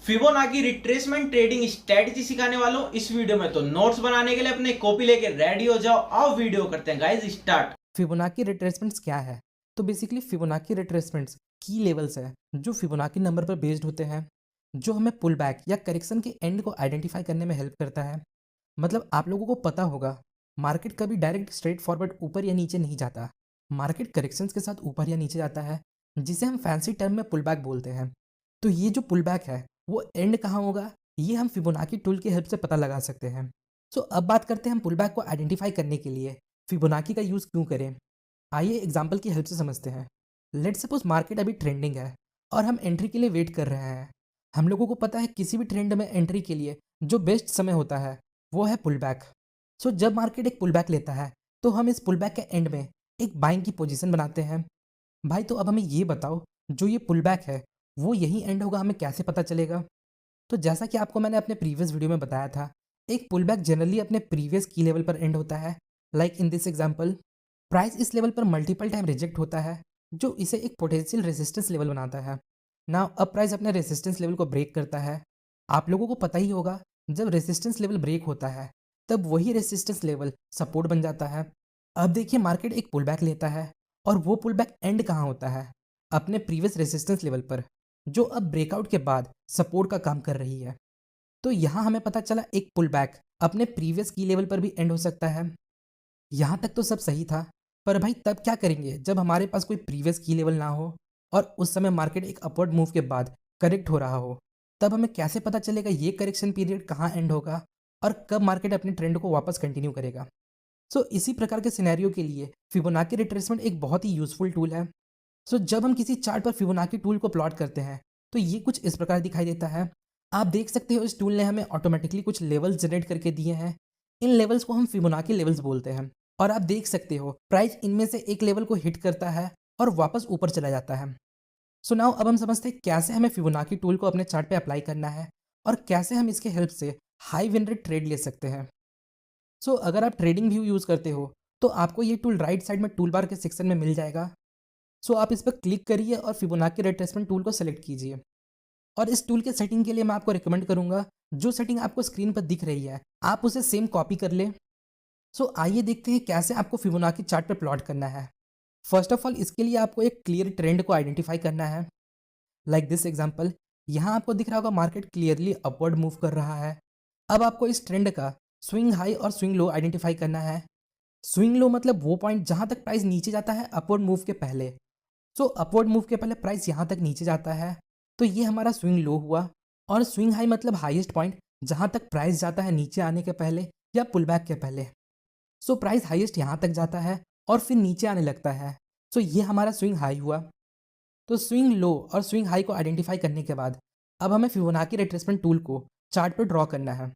Fibonacci retracement trading strategy सिखाने वालों इस वीडियो में। तो नोट्स बनाने के लिए अपने कॉपी लेके रेडी हो जाओ। आओ वीडियो करते हैं गाइस स्टार्ट। फिबोनाची रिट्रेसमेंट्स क्या है? तो बेसिकली फिबोनाची रिट्रेसमेंट्स की लेवल्स है जो फिबोनाची नंबर पर बेस्ड होते हैं, जो हमें पुल बैक या करेक्शन के एंड को आइडेंटिफाई करने में हेल्प करता है। मतलब आप लोगों को पता होगा, मार्केट कभी डायरेक्ट स्ट्रेट फॉरवर्ड ऊपर या नीचे नहीं जाता। मार्केट करेक्शंस के साथ ऊपर या नीचे जाता है, जिसे हम फैंसी टर्म में पुल बैक बोलते हैं। तो ये जो पुल बैक है वो एंड कहाँ होगा, ये हम फिबोनाची टूल की हेल्प से पता लगा सकते हैं। सो अब बात करते हैं हम पुल बैक को आइडेंटिफाई करने के लिए फिबोनाची का यूज़ क्यों करें। आइए एग्जाम्पल की हेल्प से समझते हैं। लेट्स सपोज मार्केट अभी ट्रेंडिंग है और हम एंट्री के लिए वेट कर रहे हैं। हम लोगों को पता है किसी भी ट्रेंड में एंट्री के लिए जो बेस्ट समय होता है वो है पुल बैक। सो जब मार्केट एक पुल बैक लेता है तो हम इस पुल बैक के एंड में एक बाइंग की पोजीशन बनाते हैं। भाई तो अब हमें ये बताओ, जो ये पुल बैक है वो यही एंड होगा, हमें कैसे पता चलेगा? तो जैसा कि आपको मैंने अपने प्रीवियस वीडियो में बताया था, एक पुल बैक जनरली अपने प्रीवियस की लेवल पर एंड होता है। Like in this example, price इस लेवल पर मल्टीपल टाइम रिजेक्ट होता है, जो इसे एक पोटेंशियल रेजिस्टेंस लेवल बनाता है। नाउ अब प्राइस अपने रेजिस्टेंस लेवल को ब्रेक करता है। आप लोगों को पता ही होगा, जब रेजिस्टेंस लेवल ब्रेक होता है तब वही रेजिस्टेंस लेवल सपोर्ट बन जाता है। अब देखिए मार्केट एक पुल बैक लेता है और वो पुल बैक एंड कहाँ होता है? अपने प्रीवियस रेजिस्टेंस लेवल पर, जो अब ब्रेकआउट के बाद सपोर्ट का काम कर रही है। तो यहाँ हमें पता चला एक पुल बैक अपने प्रीवियस की लेवल पर भी एंड हो सकता है। यहाँ तक तो सब सही था, पर भाई तब क्या करेंगे जब हमारे पास कोई प्रीवियस की लेवल ना हो और उस समय मार्केट एक अपवर्ड मूव के बाद करेक्ट हो रहा हो? तब हमें कैसे पता चलेगा ये करेक्शन पीरियड कहाँ एंड होगा और कब मार्केट अपने ट्रेंड को वापस कंटिन्यू करेगा? सो इसी प्रकार के सिनेरियो के लिए फिबोनाची रिट्रेसमेंट एक बहुत ही यूजफुल टूल है। सो जब हम किसी चार्ट पर फिबोनाची टूल को प्लॉट करते हैं तो ये कुछ इस प्रकार दिखाई देता है। आप देख सकते हो इस टूल ने हमें ऑटोमेटिकली कुछ लेवल्स जनरेट करके दिए हैं। इन लेवल्स को हम फिबोनाची लेवल्स बोलते हैं और आप देख सकते हो प्राइस इनमें से एक लेवल को हिट करता है और वापस ऊपर चला जाता है। सो नाउ अब हम समझते हैं कैसे हमें फिबोनाची टूल को अपने चार्ट पे अप्लाई करना है और कैसे हम इसके हेल्प से हाई विन रेट ट्रेड ले सकते हैं। सो अगर आप ट्रेडिंग व्यू यूज़ करते हो तो आपको ये टूल राइट साइड में टूल बार के सेक्शन में मिल जाएगा। सो आप इस पर क्लिक करिए और फिबोनाची रिट्रेसमेंट टूल को सेलेक्ट कीजिए। और इस टूल के सेटिंग के लिए मैं आपको रिकमेंड करूंगा, जो सेटिंग आपको स्क्रीन पर दिख रही है आप उसे सेम कॉपी कर ले। सो आइए देखते हैं कैसे आपको फिबोनाची चार्ट पर प्लॉट करना है। फर्स्ट ऑफ ऑल इसके लिए आपको एक क्लियर ट्रेंड को आइडेंटिफाई करना है। लाइक दिस एग्जांपल, यहाँ आपको दिख रहा होगा मार्केट क्लियरली अपवर्ड मूव कर रहा है। अब आपको इस ट्रेंड का स्विंग हाई और स्विंग लो आइडेंटिफाई करना है। स्विंग लो मतलब वो पॉइंट जहाँ तक प्राइस नीचे जाता है अपवर्ड मूव के पहले। सो अपवर्ड मूव के पहले प्राइस यहाँ तक नीचे जाता है, तो ये हमारा स्विंग लो हुआ। और स्विंग हाई मतलब हाईएस्ट पॉइंट जहाँ तक प्राइस जाता है नीचे आने के पहले या पुल बैक के पहले। सो प्राइस हाईएस्ट यहाँ तक जाता है और फिर नीचे आने लगता है। सो ये हमारा स्विंग हाई हुआ। तो स्विंग लो और स्विंग हाई को आइडेंटिफाई करने के बाद अब हमें फिबोनाची रिट्रेसमेंट टूल को चार्ट पर ड्रॉ करना है।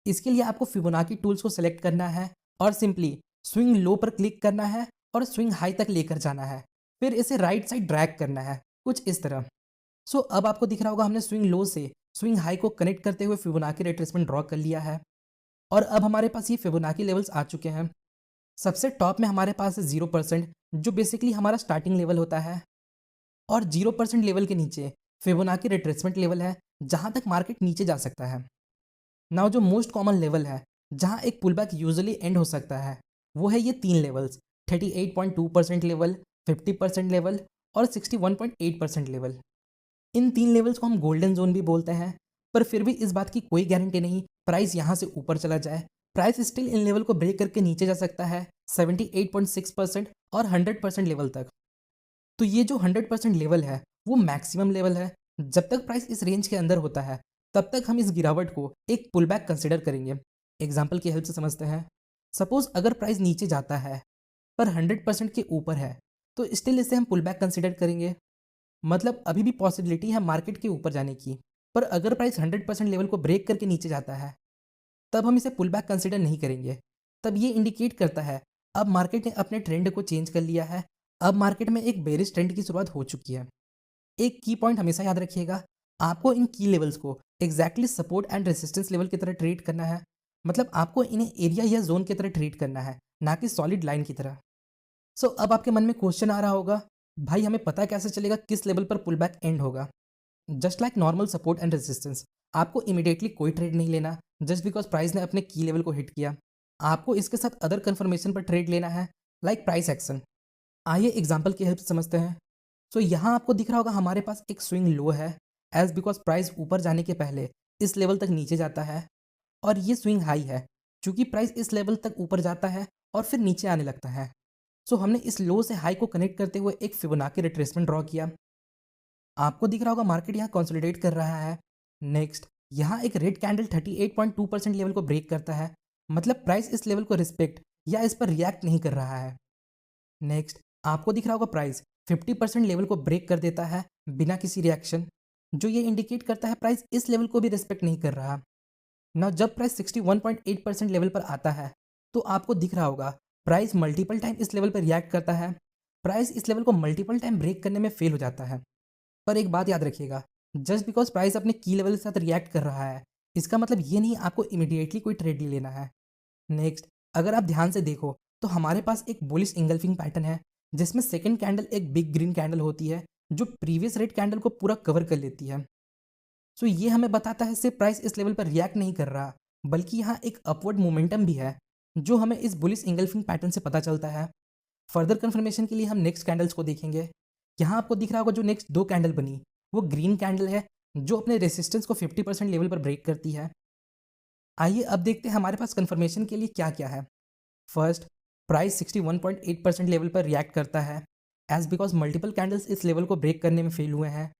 इसके लिए आपको फिबोनाची टूल्स को सेलेक्ट करना है और सिंपली स्विंग लो पर क्लिक करना है और स्विंग हाई तक लेकर जाना है। फिर इसे राइट साइड ड्रैग करना है कुछ इस तरह। सो अब आपको दिख रहा होगा हमने स्विंग लो से स्विंग हाई को कनेक्ट करते हुए फिबोनाची रिट्रेसमेंट ड्रॉ कर लिया है। और अब हमारे पास ये फिबोनाची लेवल्स आ चुके हैं। सबसे टॉप में हमारे पास है 0%, जो बेसिकली हमारा स्टार्टिंग लेवल होता है। और 0% लेवल के नीचे फिबोनाची रिट्रेसमेंट लेवल है, जहाँ तक मार्केट नीचे जा सकता है। नाउ जो मोस्ट कॉमन लेवल है जहाँ एक पुल बैक यूजली एंड हो सकता है, वो है ये तीन लेवल्स: 38.2% लेवल, 50% लेवल और 61.8% लेवल। इन तीन लेवल्स को हम गोल्डन जोन भी बोलते हैं, पर फिर भी इस बात की कोई गारंटी नहीं प्राइस यहाँ से ऊपर चला जाए। प्राइस स्टिल इन लेवल को ब्रेक करके नीचे जा सकता है 78.6% और 100% लेवल तक। तो ये जो 100% लेवल है वो मैक्सिमम लेवल है। जब तक प्राइस इस रेंज के अंदर होता है तब तक हम इस गिरावट को एक पुल बैक कंसिडर करेंगे। एग्जाम्पल की हेल्प से समझते हैं। सपोज अगर प्राइस नीचे जाता है पर 100% के ऊपर है तो स्टिल इसे हम पुल बैक कंसिडर करेंगे। मतलब अभी भी पॉसिबिलिटी है मार्केट के ऊपर जाने की। पर अगर प्राइस 100% लेवल को ब्रेक करके नीचे जाता है तब हम इसे पुल बैक कंसिडर नहीं करेंगे। तब ये इंडिकेट करता है अब मार्केट ने अपने ट्रेंड को चेंज कर लिया है, अब मार्केट में एक बेरिश ट्रेंड की शुरुआत हो चुकी है। एक की पॉइंट हमेशा याद रखिएगा, आपको इन की लेवल्स को exactly support and resistance level की तरह ट्रीट करना है। मतलब आपको इन्हें एरिया या जोन की तरह ट्रीट करना है, ना कि सॉलिड लाइन की तरह। सो अब आपके मन में क्वेश्चन आ रहा होगा, भाई हमें पता कैसे चलेगा किस लेवल पर पुल बैक एंड होगा? Just like normal support and resistance, आपको इमीडिएटली कोई ट्रेड नहीं लेना जस्ट बिकॉज प्राइस ने अपने की लेवल को हिट किया। आपको इसके साथ अदर कन्फर्मेशन पर ट्रेड लेना है, लाइक प्राइस एक्शन। आइए एग्जाम्पल की हेल्प से समझते हैं। सो यहाँ आपको दिख रहा होगा हमारे पास एक स्विंग लो है, एज बिकॉज प्राइस ऊपर जाने के पहले इस लेवल तक नीचे जाता है, और ये स्विंग हाई है क्योंकि प्राइस इस लेवल तक ऊपर जाता है और फिर नीचे आने लगता है। सो हमने इस लो से हाई को कनेक्ट करते हुए एक फिबोनाची रिट्रेसमेंट ड्रॉ किया। आपको दिख रहा होगा मार्केट यहाँ कंसोलिडेट कर रहा है। नेक्स्ट यहाँ एक रेड कैंडल 38.2% लेवल को ब्रेक करता है, मतलब प्राइस इस लेवल को रिस्पेक्ट या इस पर रिएक्ट नहीं कर रहा है। नेक्स्ट आपको दिख रहा होगा प्राइस 50% लेवल को ब्रेक कर देता है बिना किसी रिएक्शन, जो ये इंडिकेट करता है प्राइस इस लेवल को भी रिस्पेक्ट नहीं कर रहा। ना जब प्राइस 61.8% लेवल पर आता है तो आपको दिख रहा होगा प्राइस मल्टीपल टाइम इस लेवल पर रिएक्ट करता है। प्राइस इस लेवल को मल्टीपल टाइम ब्रेक करने में फेल हो जाता है। पर एक बात याद रखिएगा, जस्ट बिकॉज प्राइस अपने की लेवल के साथ रिएक्ट कर रहा है इसका मतलब ये नहीं आपको इमीडिएटली कोई ट्रेड ले लेना है। नेक्स्ट अगर आप ध्यान से देखो तो हमारे पास एक बुलिश इंगल्फिंग पैटर्न है जिसमें सेकंड कैंडल एक बिग ग्रीन कैंडल होती है जो प्रीवियस रेड कैंडल को पूरा कवर कर लेती है। सो ये हमें बताता है सिर्फ प्राइस इस लेवल पर रिएक्ट नहीं कर रहा, बल्कि यहाँ एक अपवर्ड मोमेंटम भी है जो हमें इस बुलिश इंगल्फिंग पैटर्न से पता चलता है। फर्दर कंफर्मेशन के लिए हम नेक्स्ट कैंडल्स को देखेंगे। यहाँ आपको दिख रहा होगा जो नेक्स्ट दो कैंडल बनी वो ग्रीन कैंडल है जो अपने रेसिस्टेंस को 50% लेवल पर ब्रेक करती है। आइए अब देखते हैं हमारे पास कंफर्मेशन के लिए क्या क्या है। फर्स्ट प्राइस 61.8% लेवल पर रिएक्ट करता है एज बिकॉज मल्टीपल कैंडल्स इस लेवल को ब्रेक करने में फेल हुए हैं।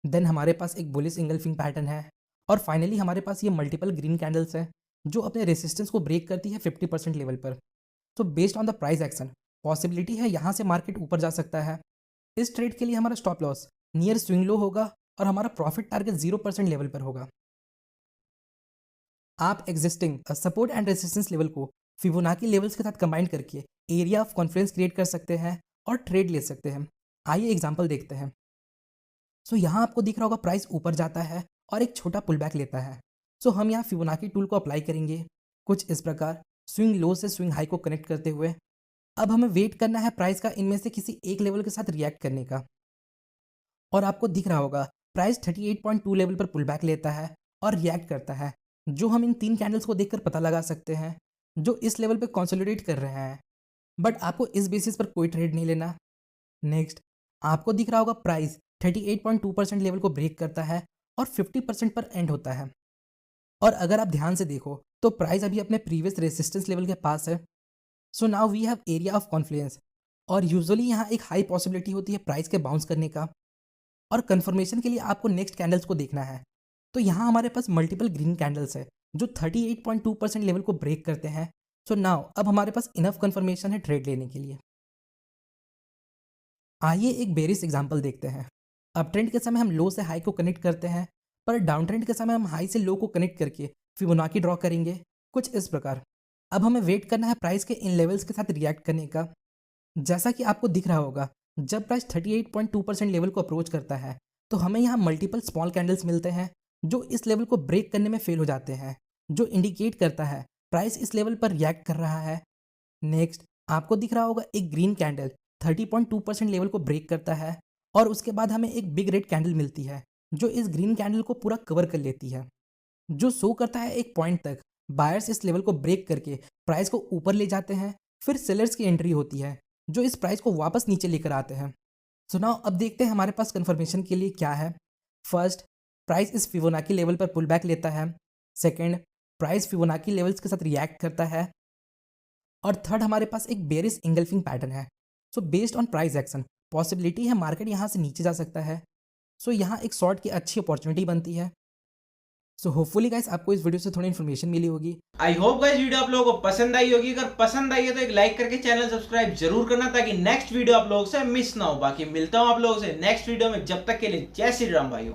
देन हमारे पास एक बुलिश इंगल्फिंग पैटर्न है, और फाइनली हमारे पास ये मल्टीपल ग्रीन कैंडल्स हैं जो अपने रेसिस्टेंस को ब्रेक करती है 50% लेवल पर। तो based on the price action possibility है यहाँ से मार्केट ऊपर जा सकता है। इस ट्रेड के लिए हमारा stop loss near swing low होगा और हमारा प्रॉफिट टारगेट 0% लेवल पर होगा। आप existing support and resistance level को फिबोनाची लेवल्स के साथ कंबाइन करके एरिया ऑफ कॉन्फ्रेंस क्रिएट कर सकते हैं और ट्रेड ले सकते हैं। आइए एग्जांपल देखते हैं। सो यहाँ आपको दिख रहा होगा प्राइस ऊपर जाता है और एक छोटा पुल बैक लेता है। सो हम यहाँ फिबोनाची टूल को अप्लाई करेंगे कुछ इस प्रकार, स्विंग लो से स्विंग हाई को कनेक्ट करते हुए। अब हमें वेट करना है प्राइस का इनमें से किसी एक लेवल के साथ रिएक्ट करने का, और आपको दिख रहा होगा प्राइस 38.2 लेवल पर पुल बैक लेता है और रिएक्ट करता है, जो हम इन तीन कैंडल्स को देखकर पता लगा सकते हैं जो इस लेवल पे कंसोलिडेट कर रहे हैं। बट आपको इस बेसिस पर कोई ट्रेड नहीं लेना। नेक्स्ट आपको दिख रहा होगा प्राइस 38.2% लेवल को ब्रेक करता है और 50% पर एंड होता है, और अगर आप ध्यान से देखो तो प्राइस अभी अपने प्रीवियस रेजिस्टेंस लेवल के पास है। So now we have area of confluence, और यूजुअली यहाँ एक हाई पॉसिबिलिटी होती है प्राइस के बाउंस करने का। और कंफर्मेशन के लिए आपको नेक्स्ट कैंडल्स को देखना है। तो यहाँ हमारे पास मल्टीपल ग्रीन कैंडल्स है जो 38.2% लेवल को ब्रेक करते हैं। सो नाउ अब हमारे पास इनफ कंफर्मेशन है ट्रेड लेने के लिए। आइए एक बेरिश एग्जांपल देखते हैं। अप ट्रेंड के समय हम लो से हाई को कनेक्ट करते हैं, पर डाउन ट्रेंड के समय हम हाई से लो को कनेक्ट करके फिबोनाची ड्रॉ करेंगे कुछ इस प्रकार। अब हमें वेट करना है प्राइस के इन लेवल्स के साथ रिएक्ट करने का। जैसा कि आपको दिख रहा होगा जब प्राइस 38.2% लेवल को अप्रोच करता है तो हमें यहाँ मल्टीपल स्मॉल कैंडल्स मिलते हैं जो इस लेवल को ब्रेक करने में फेल हो जाते हैं, जो इंडिकेट करता है प्राइस इस लेवल पर रिएक्ट कर रहा है। नेक्स्ट आपको दिख रहा होगा एक ग्रीन कैंडल 30.2% लेवल को ब्रेक करता है, और उसके बाद हमें एक बिग रेड कैंडल मिलती है जो इस ग्रीन कैंडल को पूरा कवर कर लेती है, जो शो करता है एक पॉइंट तक बायर्स इस लेवल को ब्रेक करके प्राइस को ऊपर ले जाते हैं। फिर सेलर्स की एंट्री होती है जो इस प्राइस को वापस नीचे लेकर आते हैं। सो नाउ अब देखते हैं हमारे पास कंफर्मेशन के लिए क्या है। फर्स्ट प्राइस इस फिबोनाची लेवल पर पुल बैक लेता है। सेकंड प्राइस फिबोनाची लेवल्स के साथ रिएक्ट करता है, और थर्ड हमारे पास एक बेरिश इंगल्फिंग पैटर्न है। So based on price action possibility है मार्केट यहाँ से नीचे जा सकता है। सो यहाँ एक शॉर्ट की अच्छी अपॉर्चुनिटी बनती है। सो होपफुली गाइस आपको इस वीडियो से थोड़ी इन्फॉर्मेशन मिली होगी। आई होप गाइस वीडियो आप लोगों को पसंद आई होगी। अगर पसंद आई है तो एक लाइक करके चैनल सब्सक्राइब जरूर करना ताकि नेक्स्ट वीडियो आप लोगों से मिस ना हो। बाकी मिलता हूं आप लोगों से नेक्स्ट वीडियो में, जब तक के लिए जय श्री राम भाइयों।